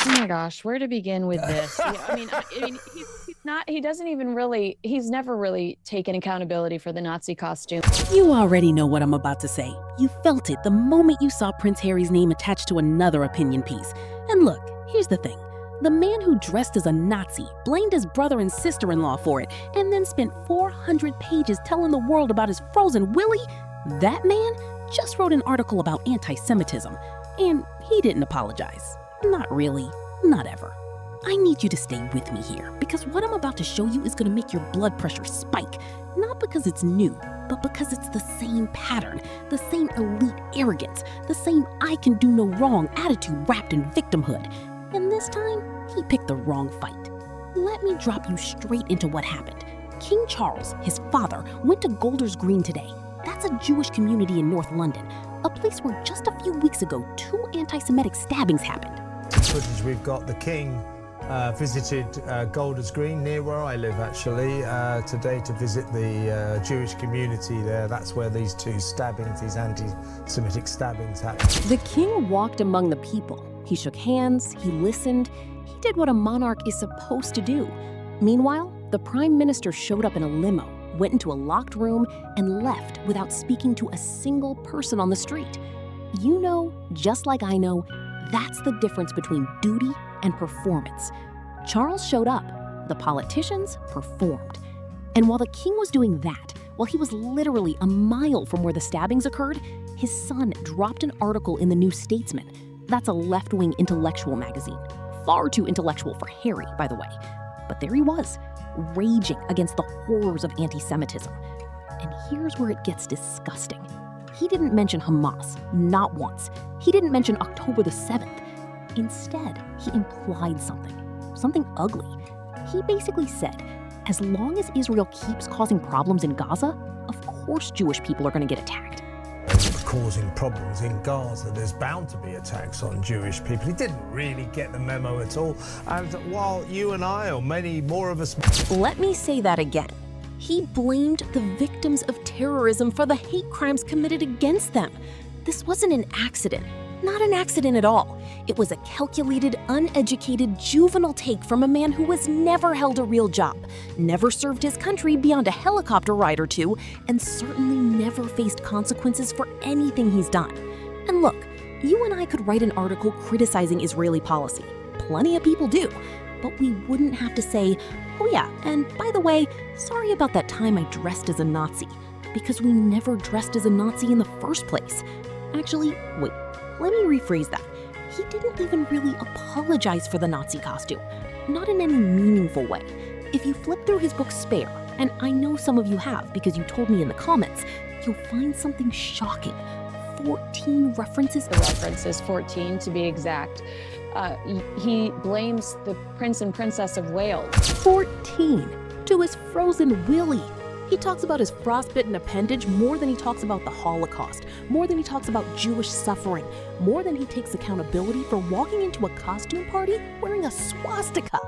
Oh my gosh, where to begin with this? Yeah, I mean, he's not, he doesn't even really, he's never really taken accountability for the Nazi costume. You already know what I'm about to say. You felt it the moment you saw Prince Harry's name attached to another opinion piece. And look, here's the thing. The man who dressed as a Nazi blamed his brother and sister-in-law for it, and then spent 400 pages telling the world about his frozen willie, that man just wrote an article about anti-Semitism, and he didn't apologize. Not really, not ever. I need you to stay with me here, because what I'm about to show you is going to make your blood pressure spike, not because it's new, but because it's the same pattern, the same elite arrogance, the same I can do no wrong attitude wrapped in victimhood. And this time, he picked the wrong fight. Let me drop you straight into what happened. King Charles, his father, went to Golders Green today. That's a Jewish community in North London, a place where just a few weeks ago, 2 anti-Semitic stabbings happened. Footage we've got, the King visited Golders Green, near where I live actually, today to visit the Jewish community there. That's where these 2 stabbings, these anti-Semitic stabbings happened. The king walked among the people. He shook hands, he listened, he did what a monarch is supposed to do. Meanwhile, the prime minister showed up in a limo, went into a locked room, and left without speaking to a single person on the street. You know, just like I know, that's the difference between duty and performance. Charles showed up, the politicians performed. And while the king was doing that, while he was literally a mile from where the stabbings occurred, his son dropped an article in the new Statesman. That's a left-wing intellectual magazine. Far too intellectual for Harry, by the way. But there he was, raging against the horrors of anti-Semitism. And here's where it gets disgusting. He didn't mention Hamas, not once. He didn't mention October the 7th. Instead, he implied something ugly. He basically said, as long as Israel keeps causing problems in Gaza, of course Jewish people are going to get attacked. Causing problems in Gaza, there's bound to be attacks on Jewish people. He didn't really get the memo at all. And while you and I, or many more of us... Let me say that again. He blamed the victims of terrorism for the hate crimes committed against them. This wasn't an accident. Not an accident at all. It was a calculated, uneducated, juvenile take from a man who has never held a real job, never served his country beyond a helicopter ride or 2, and certainly never faced consequences for anything he's done. And look, you and I could write an article criticizing Israeli policy. Plenty of people do. But we wouldn't have to say, oh yeah, and by the way, sorry about that time I dressed as a Nazi, because we never dressed as a Nazi in the first place. Actually, wait. Let me rephrase that. He didn't even really apologize for the Nazi costume, not in any meaningful way. If you flip through his book Spare, and I know some of you have because you told me in the comments, you'll find something shocking. 14 references. The reference is 14 to be exact. He blames the Prince and Princess of Wales. 14 to his frozen willie. He talks about his frostbitten appendage more than he talks about the Holocaust, more than he talks about Jewish suffering, more than he takes accountability for walking into a costume party wearing a swastika.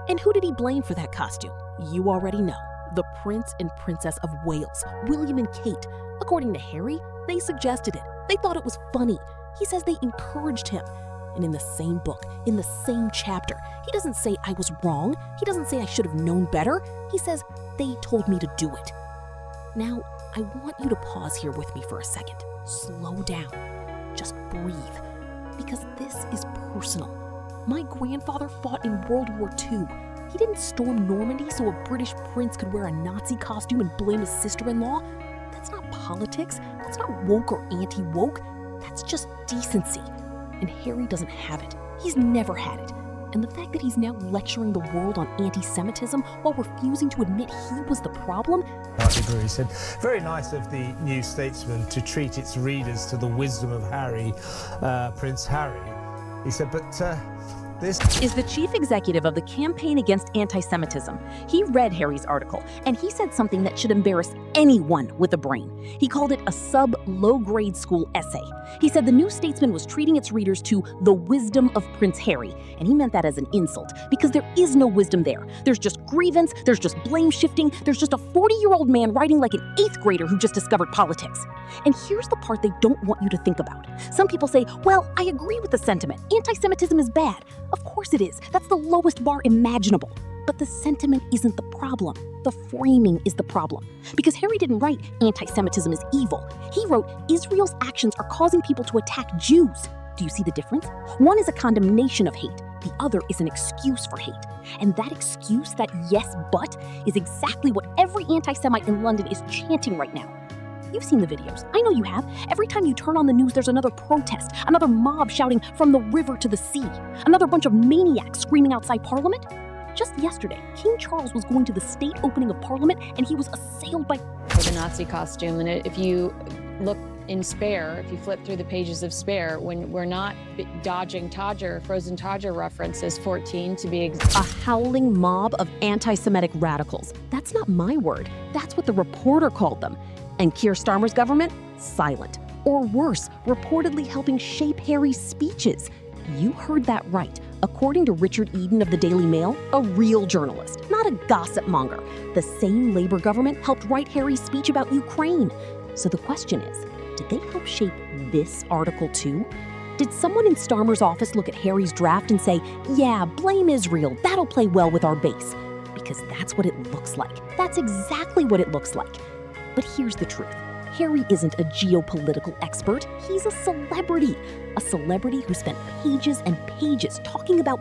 And who did he blame for that costume? You already know. The Prince and Princess of Wales, William and Kate. According to Harry, they suggested it. They thought it was funny. He says they encouraged him. And in the same book, in the same chapter, he doesn't say I was wrong. He doesn't say I should have known better. He says they told me to do it. Now, I want you to pause here with me for a second. Slow down. Just breathe. Because this is personal. My grandfather fought in World War II. He didn't storm Normandy so a British prince could wear a Nazi costume and blame his sister-in-law. That's not politics. That's not woke or anti-woke. That's just decency. And Harry doesn't have it. He's never had it. And the fact that he's now lecturing the world on anti-Semitism while refusing to admit he was the problem. I agree. He said, very nice of the New Statesman to treat its readers to the wisdom of Harry, Prince Harry. He said, but this is the chief executive of the Campaign Against Anti-Semitism. He read Harry's article, and he said something that should embarrass anyone with a brain. He called it a sub-low-grade school essay. He said the New Statesman was treating its readers to the wisdom of Prince Harry, and he meant that as an insult, because there is no wisdom there. There's just grievance, there's just blame shifting, there's just a 40-year-old man writing like an 8th grader who just discovered politics. And here's the part they don't want you to think about. Some people say, well, I agree with the sentiment. Anti-Semitism is bad. Of course it is. That's the lowest bar imaginable. But the sentiment isn't the problem. The framing is the problem. Because Harry didn't write anti-Semitism is evil. He wrote Israel's actions are causing people to attack Jews. Do you see the difference? One is a condemnation of hate. The other is an excuse for hate. And that excuse, that yes but, is exactly what every anti-Semite in London is chanting right now. You've seen the videos. I know you have. Every time you turn on the news, there's another protest, another mob shouting from the river to the sea, another bunch of maniacs screaming outside Parliament. Just yesterday, King Charles was going to the state opening of Parliament and he was assailed by the Nazi costume. And if you look in Spare, if you flip through the pages of Spare, when we're not dodging Todger, frozen Todger references, 14 to be a howling mob of anti-Semitic radicals. That's not my word. That's what the reporter called them. And Keir Starmer's government? Silent. Or worse, reportedly helping shape Harry's speeches. You heard that right. According to Richard Eden of the Daily Mail, a real journalist, not a gossip monger, the same Labour government helped write Harry's speech about Ukraine. So the question is, did they help shape this article too? Did someone in Starmer's office look at Harry's draft and say, yeah, blame Israel, that'll play well with our base? Because that's what it looks like. That's exactly what it looks like. But here's the truth. Harry isn't a geopolitical expert. He's a celebrity who spent pages and pages talking about,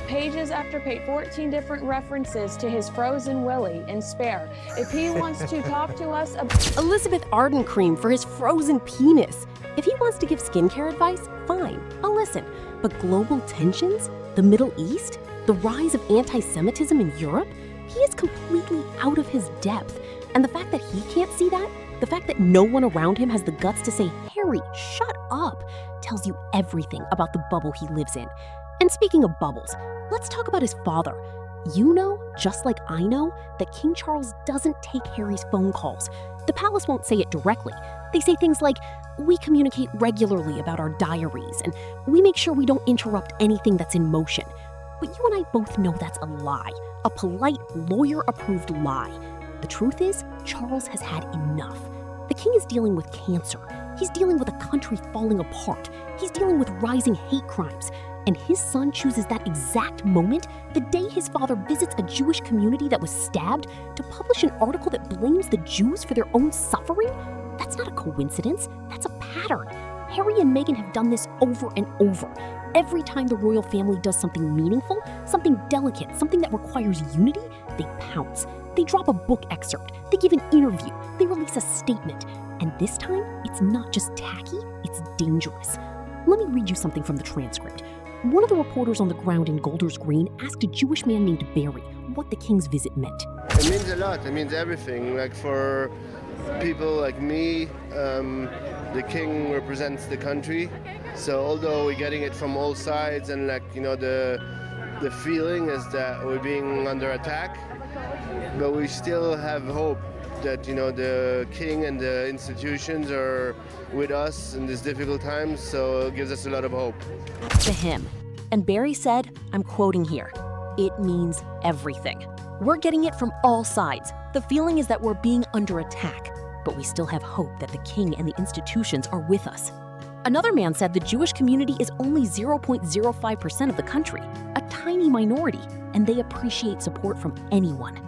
pages after page, 14 different references to his frozen willie in Spare. If he wants to talk to us about Elizabeth Arden cream for his frozen penis. If he wants to give skincare advice, fine, I'll listen. But global tensions, the Middle East, the rise of anti-Semitism in Europe, he is completely out of his depth. And the fact that he can't see that, the fact that no one around him has the guts to say, Harry, shut up, tells you everything about the bubble he lives in. And speaking of bubbles, let's talk about his father. You know, just like I know, that King Charles doesn't take Harry's phone calls. The palace won't say it directly. They say things like, we communicate regularly about our diaries, and we make sure we don't interrupt anything that's in motion. But you and I both know that's a lie, a polite, lawyer-approved lie. The truth is, Charles has had enough. The king is dealing with cancer. He's dealing with a country falling apart. He's dealing with rising hate crimes. And his son chooses that exact moment, the day his father visits a Jewish community that was stabbed, to publish an article that blames the Jews for their own suffering? That's not a coincidence. That's a pattern. Harry and Meghan have done this over and over. Every time the royal family does something meaningful, something delicate, something that requires unity, they pounce. They drop a book excerpt, they give an interview, they release a statement. And this time, it's not just tacky, it's dangerous. Let me read you something from the transcript. One of the reporters on the ground in Golders Green asked a Jewish man named Barry what the king's visit meant. It means a lot, it means everything. Like for people like me, the king represents the country. So although we're getting it from all sides and the feeling is that we're being under attack, but we still have hope that, the king and the institutions are with us in these difficult times, so it gives us a lot of hope. To him. And Barry said, I'm quoting here, it means everything. We're getting it from all sides. The feeling is that we're being under attack, but we still have hope that the king and the institutions are with us. Another man said the Jewish community is only 0.05% of the country, a tiny minority, and they appreciate support from anyone.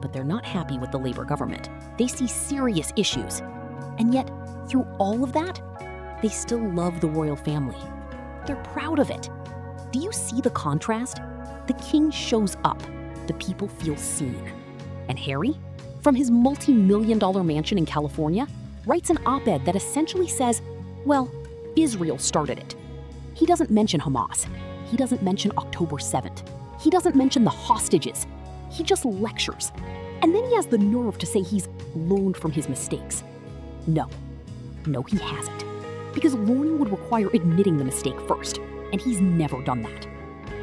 But they're not happy with the Labour government. They see serious issues. And yet, through all of that, they still love the royal family. They're proud of it. Do you see the contrast? The king shows up. The people feel seen. And Harry, from his multi-million-dollar mansion in California, writes an op-ed that essentially says, well, Israel started it. He doesn't mention Hamas. He doesn't mention October 7th. He doesn't mention the hostages. He just lectures. And then he has the nerve to say he's learned from his mistakes. No, he hasn't. Because learning would require admitting the mistake first, and he's never done that.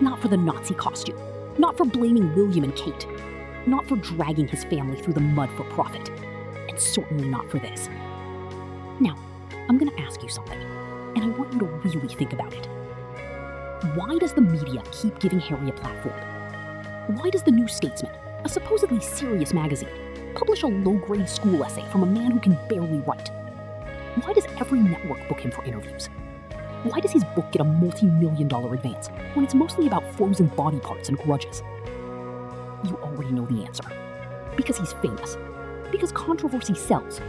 Not for the Nazi costume, not for blaming William and Kate, not for dragging his family through the mud for profit, and certainly not for this. Now, I'm gonna ask you something, and I want you to really think about it. Why does the media keep giving Harry a platform? Why does the new Statesman, a supposedly serious magazine, publish a low-grade school essay from a man who can barely write? Why does every network book him for interviews? Why does his book get a multi-million-dollar advance when it's mostly about frozen body parts and grudges? You already know the answer. Because he's famous. Because controversy sells.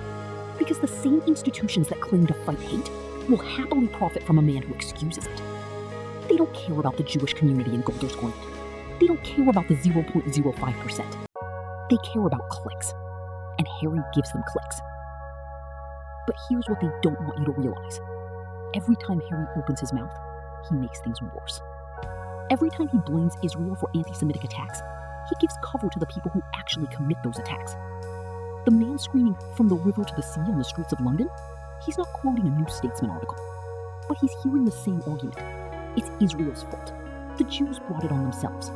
Because the same institutions that claim to fight hate will happily profit from a man who excuses it. They don't care about the Jewish community in Golders Green. They don't care about the 0.05%. They care about clicks. And Harry gives them clicks. But here's what they don't want you to realize. Every time Harry opens his mouth, he makes things worse. Every time he blames Israel for anti-Semitic attacks, he gives cover to the people who actually commit those attacks. The man screaming "from the river to the sea" on the streets of London, he's not quoting a new Statesman article, but he's hearing the same argument. It's Israel's fault. The Jews brought it on themselves.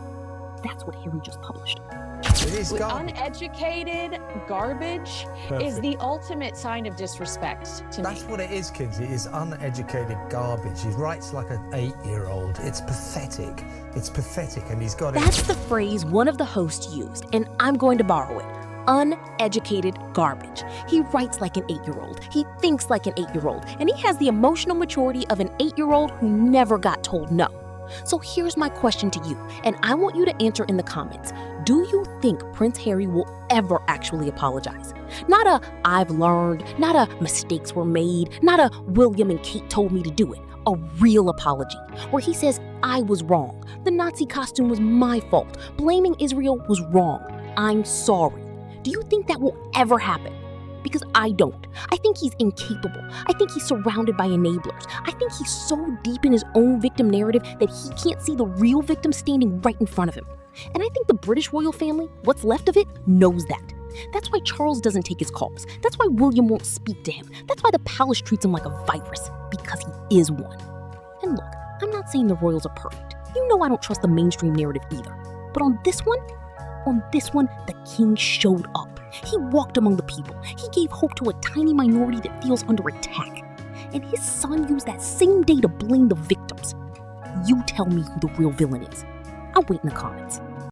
That's what Harry just published. It is garbage. Uneducated garbage is the ultimate sign of disrespect to me. That's what it is, kids. It is uneducated garbage. He writes like an 8-year-old. It's pathetic. It's pathetic, and he's got it. That's the phrase one of the hosts used, and I'm going to borrow it. Uneducated garbage. He writes like an 8-year-old. He thinks like an 8-year-old. And he has the emotional maturity of an 8-year-old who never got told no. So here's my question to you, and I want you to answer in the comments. Do you think Prince Harry will ever actually apologize? Not a "I've learned," not a "mistakes were made," not a "William and Kate told me to do it." A real apology, where he says, "I was wrong. The Nazi costume was my fault. Blaming Israel was wrong. I'm sorry." Do you think that will ever happen? Because I don't. I think he's incapable. I think he's surrounded by enablers. I think he's so deep in his own victim narrative that he can't see the real victim standing right in front of him. And I think the British royal family, what's left of it, knows that. That's why Charles doesn't take his calls. That's why William won't speak to him. That's why the palace treats him like a virus, because he is one. And look, I'm not saying the royals are perfect. You know I don't trust the mainstream narrative either. But on this one, the king showed up. He walked among the people. He gave hope to a tiny minority that feels under attack. And his son used that same day to blame the victims. You tell me who the real villain is. I'll wait in the comments.